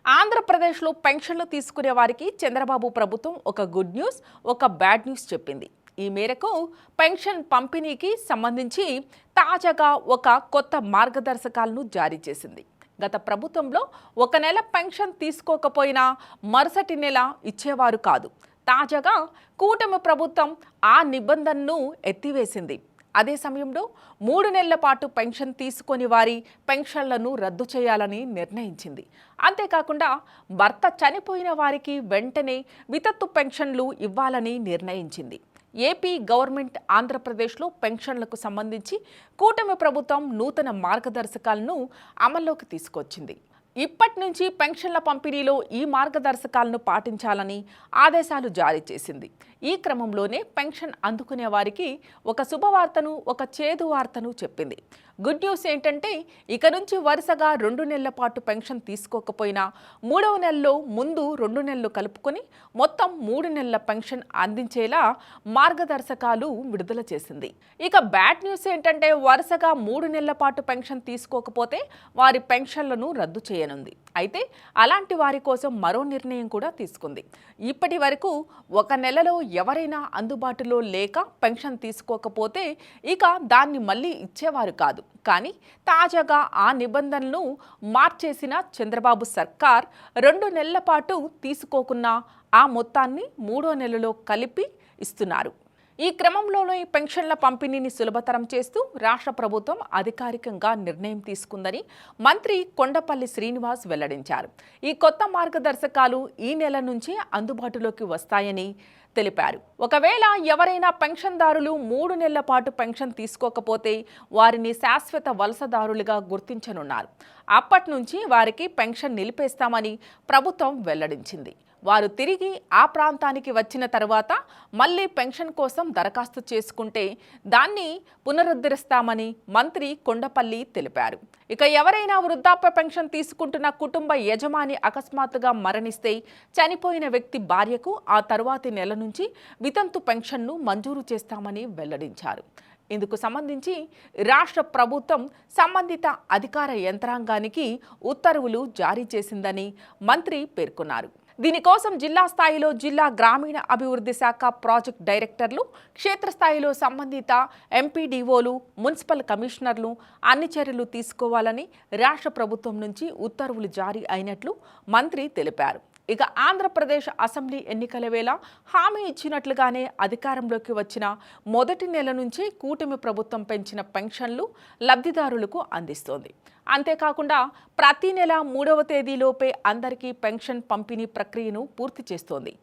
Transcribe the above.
ఆంధ్రప్రదేశ్లో పెన్షన్లు తీసుకునే వారికి చంద్రబాబు ప్రభుత్వం ఒక గుడ్ న్యూస్, ఒక బ్యాడ్ న్యూస్ చెప్పింది. ఈ మేరకు పెన్షన్ పంపిణీకి సంబంధించి తాజాగా ఒక కొత్త మార్గదర్శకాలను జారీ చేసింది. గత ప్రభుత్వంలో ఒక నెల పెన్షన్ తీసుకోకపోయినా మరుసటి నెల ఇచ్చేవారు కాదు. తాజాగా కూటమి ప్రభుత్వం ఆ నిబంధనను ఎత్తివేసింది. అదే సమయంలో 3 నెలల పాటు పెన్షన్ తీసుకొని వారి పెన్షన్లను రద్దు చేయాలని నిర్ణయించింది. అంతేకాకుండా భర్త చనిపోయిన వారికి వెంటనే వితంతు పెన్షన్లు ఇవ్వాలని నిర్ణయించింది. ఏపీ గవర్నమెంట్ ఆంధ్రప్రదేశ్లో పెన్షన్లకు సంబంధించి కూటమి ప్రభుత్వం నూతన మార్గదర్శకాలను అమల్లోకి తీసుకొచ్చింది. ఇప్పటి నుంచి పెన్షన్ల పంపిణీలో ఈ మార్గదర్శకాలను పాటించాలని ఆదేశాలు జారీ చేసింది. ఈ క్రమంలోనే పెన్షన్ అందుకునే వారికి ఒక శుభవార్తను, ఒక చేదు వార్తను చెప్పింది. గుడ్ న్యూస్ ఏంటంటే ఇక నుంచి వరుసగా 2 నెలల పాటు పెన్షన్ తీసుకోకపోయినా 3వ నెలలో ముందు 2 నెలలు కలుపుకొని మొత్తం 3 నెలల పెన్షన్ అందించేలా మార్గదర్శకాలు విడుదల చేసింది. ఇక బ్యాడ్ న్యూస్ ఏంటంటే వరుసగా 3 నెలల పాటు పెన్షన్ తీసుకోకపోతే వారి పెన్షన్లను రద్దు చేయనుంది. అయితే అలాంటి వారి కోసం మరో నిర్ణయం కూడా తీసుకుంది. ఇప్పటి వరకు ఒక నెలలో ఎవరైనా అందుబాటులో లేక పెన్షన్ తీసుకోకపోతే ఇక దాన్ని మళ్ళీ ఇచ్చేవారు కాదు. కానీ తాజాగా ఆ నిబంధనలను మార్చేసిన చంద్రబాబు సర్కార్ 2 నెలల పాటు తీసుకోకున్న ఆ మొత్తాన్ని 3వ నెలలో కలిపి ఇస్తున్నారు. ఈ క్రమంలోనే పెన్షన్ల పంపిణీని సులభతరం చేస్తూ రాష్ట్ర ప్రభుత్వం అధికారికంగా నిర్ణయం తీసుకుందని మంత్రి కొండపల్లి శ్రీనివాస్ వెల్లడించారు. ఈ కొత్త మార్గదర్శకాలు ఈ నెల నుంచే అందుబాటులోకి వస్తాయని తెలిపారు. ఒకవేళ ఎవరైనా పెన్షన్దారులు 3 నెలల పాటు పెన్షన్ తీసుకోకపోతే వారిని శాశ్వత వలసదారులుగా గుర్తించనున్నారు. అప్పటి నుంచి వారికి పెన్షన్ నిలిపేస్తామని ప్రభుత్వం వెల్లడించింది. వారు తిరిగి ఆ ప్రాంతానికి వచ్చిన తర్వాత మళ్ళీ పెన్షన్ కోసం దరఖాస్తు చేసుకుంటే దాన్ని పునరుద్ధరిస్తామని మంత్రి కొండపల్లి తెలిపారు. ఇక ఎవరైనా వృద్ధాప్య పెన్షన్ తీసుకుంటున్న కుటుంబ యజమాని అకస్మాత్తుగా మరణిస్తే చనిపోయిన వ్యక్తి భార్యకు ఆ తరువాతి నెల నుంచి వితంతు పెన్షన్ను మంజూరు చేస్తామని వెల్లడించారు. ఇందుకు సంబంధించి రాష్ట్ర ప్రభుత్వం సంబంధిత అధికార యంత్రాంగానికి ఉత్తర్వులు జారీ చేసిందని మంత్రి పేర్కొన్నారు. దీనికోసం జిల్లా స్థాయిలో జిల్లా గ్రామీణ అభివృద్ధి శాఖ ప్రాజెక్ట్ డైరెక్టర్లు, క్షేత్రస్థాయిలో సంబంధిత ఎంపీడీఓలు, మున్సిపల్ కమిషనర్లు అన్ని చర్యలు తీసుకోవాలని రాష్ట్ర ప్రభుత్వం నుంచి ఉత్తర్వులు జారీ అయినట్లు మంత్రి తెలిపారు. ఇక ఆంధ్రప్రదేశ్ అసెంబ్లీ ఎన్నికల వేళ హామీ ఇచ్చినట్లుగానే అధికారంలోకి వచ్చిన మొదటి నెల నుంచి కూటమి ప్రభుత్వం పెంచిన పెన్షన్లు లబ్ధిదారులకు అందిస్తోంది. అంతేకాకుండా ప్రతి నెల 3వ తేదీలోపే అందరికీ పెన్షన్ పంపిణీ ప్రక్రియను పూర్తి చేస్తోంది.